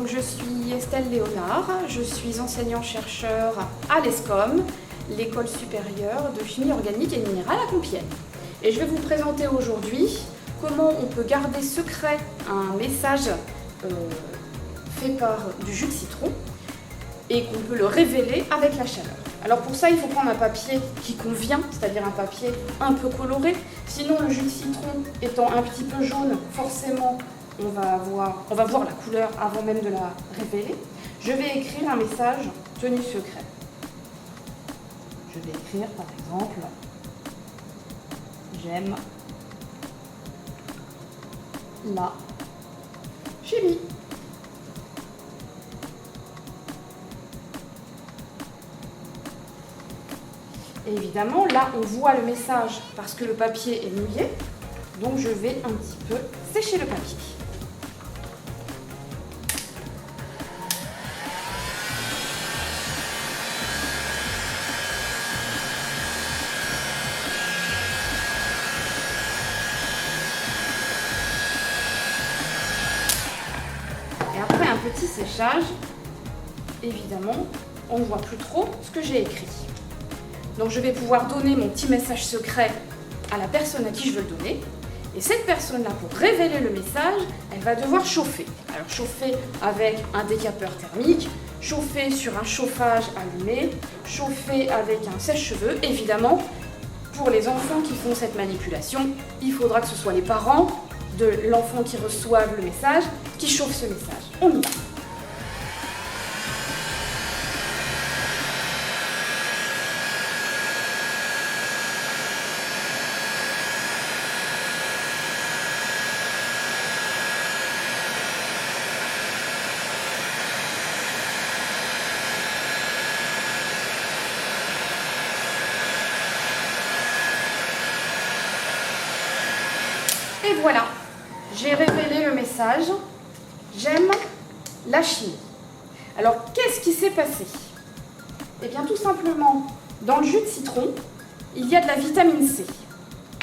Donc je suis Estelle Léonard, je suis enseignant-chercheur à l'ESCOM, l'École supérieure de chimie organique et minérale à Compiègne. Et je vais vous présenter aujourd'hui comment on peut garder secret un message fait par du jus de citron et qu'on peut le révéler avec la chaleur. Alors pour ça, il faut prendre un papier qui convient, c'est-à-dire un papier un peu coloré. Sinon, le jus de citron étant un petit peu jaune, forcément, on va voir la couleur avant même de la révéler. Je vais écrire un message tenu secret. Je vais écrire par exemple « J'aime la chimie ». Et évidemment, là, on voit le message parce que le papier est mouillé. Donc, je vais un petit peu sécher le papier. Et après un petit séchage, évidemment, on ne voit plus trop ce que j'ai écrit. Donc je vais pouvoir donner mon petit message secret à la personne à qui je veux le donner. Et cette personne-là, pour révéler le message, elle va devoir chauffer. Alors chauffer avec un décapeur thermique, chauffer sur un chauffage allumé, chauffer avec un sèche-cheveux. Évidemment, pour les enfants qui font cette manipulation, il faudra que ce soit les parents de l'enfant qui reçoivent le message qui chauffent ce message. On y va. Et voilà, j'ai révélé le message « J'aime la chimie ». Alors, qu'est-ce qui s'est passé? Eh bien, tout simplement, dans le jus de citron, il y a de la vitamine C.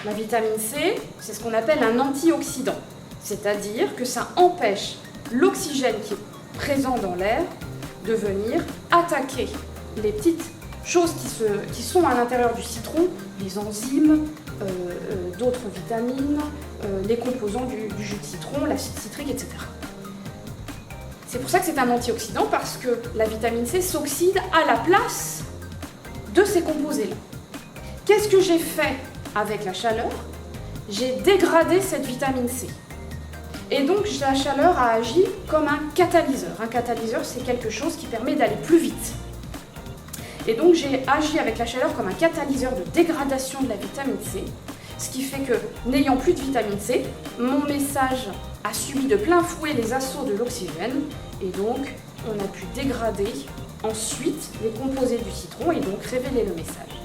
La vitamine C, c'est ce qu'on appelle un antioxydant, c'est-à-dire que ça empêche l'oxygène qui est présent dans l'air de venir attaquer les petites choses qui sont à l'intérieur du citron, les enzymes, d'autres vitamines, les composants du jus de citron, l'acide citrique, etc. C'est pour ça que c'est un antioxydant, parce que la vitamine C s'oxyde à la place de ces composés-là. Qu'est-ce que j'ai fait avec la chaleur? J'ai dégradé cette vitamine C. Et donc la chaleur a agi comme un catalyseur. Un catalyseur, c'est quelque chose qui permet d'aller plus vite. Et donc j'ai agi avec la chaleur comme un catalyseur de dégradation de la vitamine C, ce qui fait que, n'ayant plus de vitamine C, mon message a subi de plein fouet les assauts de l'oxygène, et donc on a pu dégrader ensuite les composés du citron et donc révéler le message.